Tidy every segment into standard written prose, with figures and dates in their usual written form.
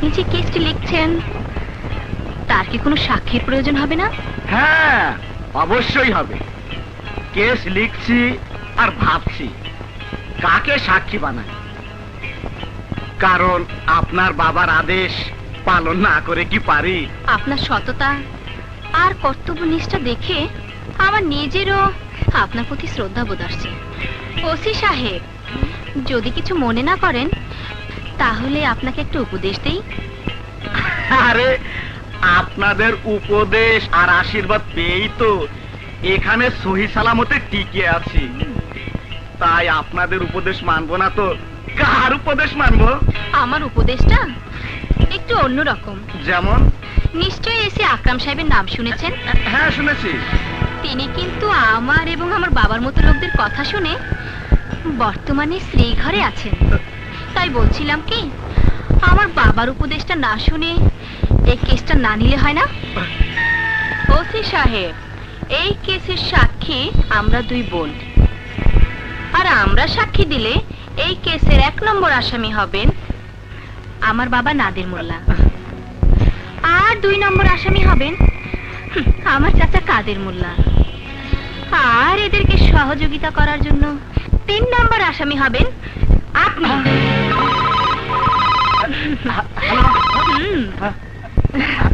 আপনি যে কেসটি লিখছেন তার কি কোনো সাক্ষীর প্রয়োজন হবে না? হ্যাঁ, অবশ্যই হবে। কেস লিখছি আর ভাবছি কাকে সাক্ষী বানাই, কারণ আপনার বাবার আদেশ পালন না করে কি পারি? আপনার সততা আর কর্তব্যনিষ্ঠা দেখে আমার নিজেরও আপনার প্রতি শ্রদ্ধা বোধ আসছে। ওসি সাহেব, যদি কিছু মনে না করেন তাহলে আপনাকে একটা উপদেশ দেই। আরে, আপনাদের উপদেশ আর আশীর্বাদ পেয়েই তো এখানে সহি সালামতে টিকে আছি। তাই আপনাদের উপদেশ মানবো না তো কার উপদেশ মানবো? আমার উপদেশটা একটু অন্যরকম। যেমন? নিশ্চয়ই এসে আকরাম সাহেবের নাম শুনেছেন। হ্যাঁ, শুনেছি। তিনি কিন্তু আমার এবং আমার বাবার মতো লোকদের কথা শুনে বর্তমানে স্ত্রী ঘরে আছেন। তাই বলছিলাম কি, আমার বাবার উপদেশটা না শুনে এই কেসটা না নিলে হয় না? ওসি সাহেব, এই কেসের সাক্ষী আমরা দুই বোন, আর আমরা সাক্ষী দিলে এই কেসের 1 নম্বর আসামি হবেন আমার বাবা নাদের মোল্লা, আর 2 নম্বর আসামি হবেন আমার চাচা কাদের মোল্লা, আর এদেরকে সহযোগিতা করার জন্য 3 নম্বর আসামি হবেন আপনি।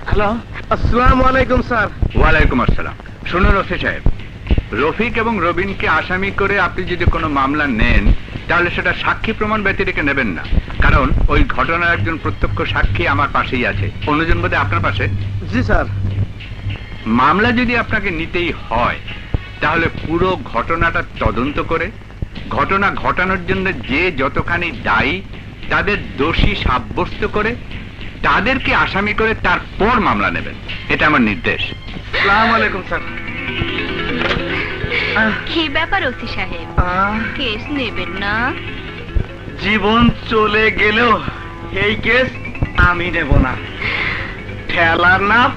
হ্যালো, আসসালামু আলাইকুম স্যার। ওয়ালাইকুম আসসালাম। শুনুন ওসি সাহেব, রফিক এবং রবিনকে আসামি করে আপনি যদি কোনো মামলা নেন তাহলে সেটা সাক্ষী প্রমাণ ব্যতি রেখে নেবেন না, কারণ ওই ঘটনার একজন প্রত্যক্ষ সাক্ষী আমার পাশেই আছে। অন্যজন বোধহয় আপনার পাশে। জি স্যার। মামলা যদি আপনাকে নিতেই হয় তাহলে পুরো ঘটনাটা তদন্ত করে ঘটনা ঘটানোর জন্য যে যতখানি দায়ী তাদের দোষী সাব্যস্ত করে তাদেরকে আসামি করে তারপর মামলা নেবেন। এটা আমার নির্দেশ। আসসালামু আলাইকুম স্যার। কি ব্যাপার ওসি সাহেব, কেস নেবেন না? জীবন চলে গেলেও এই কেস আমি নেব না। ঠেলার নাম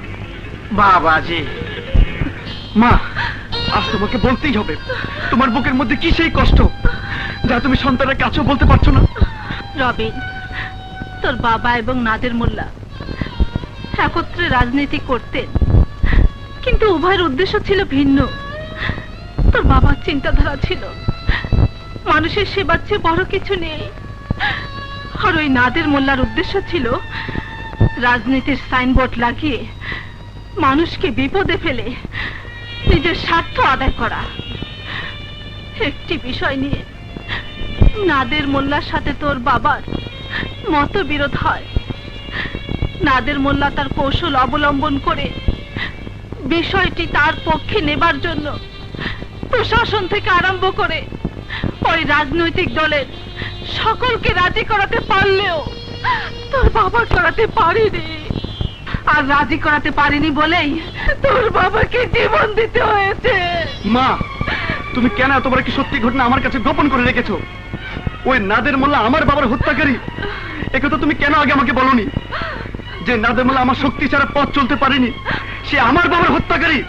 বাবাজি। মা, আজ তোমাকে বলতেই হবে, তোমার বুকের মধ্যে কি সেই কষ্ট যা তুমি সন্তানের কাছেও বলতে পারছো না। রবিন, তোর বাবা এবং নাদের মোল্লা একত্রে রাজনীতি করতেন, কিন্তু উভয়ের উদ্দেশ্য ছিল ভিন্ন। তোর বাবার চিন্তাধারা ছিল মানুষের সেবার চেয়ে বড় কিছু নেই, আর ওই নাদের মোল্লার উদ্দেশ্য ছিল রাজনীতির সাইনবোর্ড লাগিয়ে মানুষকে বিপদে ফেলে নিজের স্বার্থ আদায় করা। একটি বিষয় নিয়ে নাদের মোল্লার সাথে তোর বাবার মতবিরোধ হয়। নাদের মোল্লা তার কৌশল অবলম্বন করে বিষয়টি তার পক্ষে নেবার জন্য প্রশাসন থেকে আরম্ভ করে ওই রাজনৈতিক দলের সকলকে রাজি করাতে পারলেও তোর বাবা করাতে পারেনি। আর রাজি করাতে পারেনি বলেই তোর বাবাকে জীবন দিতে হয়েছে। মা, তুমি কেন এত বড় কি সত্যি ঘটনা আমার কাছে গোপন করে রেখেছো? ওই নাদের মোল্লা আমার বাবার হত্যাকারী, একথা তুমি কেন আগে আমাকে বলনি? যে নাদের মোল্লা আমার শক্তি ছাড়া পথ চলতে পারেনি, সে আমার বাবার হত্যাকারী।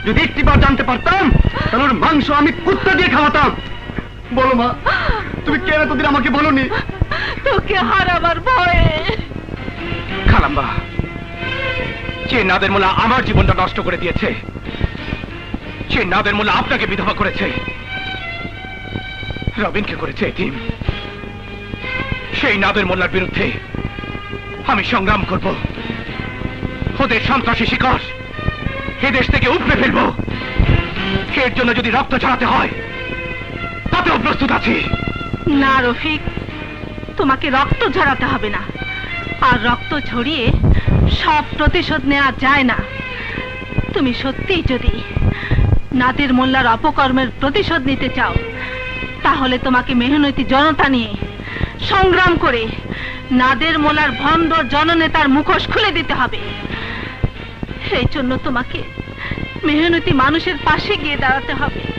যদি একটিবার জানতে পারতাম তাহলে ওর মাংস আমি কুত্তা দিয়ে খাওয়াতাম। বলো মা, তুমি কেন এতদিন আমাকে বলনি? তোকে হারাবার ভয়ে। খালাম্বা, যে নাদের মোল্লা আমার জীবনটা নষ্ট করে দিয়েছে, যে নাদের মোল্লা আপনাকে বিধবা করেছে, রবিনকে করেছে এতিম, সেই নাদের মোল্লার বিরুদ্ধে আমি সংগ্রাম করব। ওদের সন্ত্রাসী শিকড় এ দেশ থেকে উপড়ে ফেলবো। এর জন্য যদি রক্ত ছড়াতে হয় তাতেও প্রস্তুত আছি। না রফিক, তোমাকে রক্ত ঝরাতে হবে না, আর রক্ত ঝরিয়ে সব প্রতিশোধ নেওয়া যায় না। তুমি সত্যিই যদি নাদের মোল্লার অপকর্মের প্রতিশোধ নিতে চাও তাহলে তোমাকে মেহনতি জনতা নিয়ে সংগ্রাম করে নাদের মোল্লার ভণ্ড জননেতার মুখোশ খুলে দিতে হবে। সেই জন্য তোমাকে মেহনতি মানুষের পাশে গিয়ে দাঁড়াতে হবে।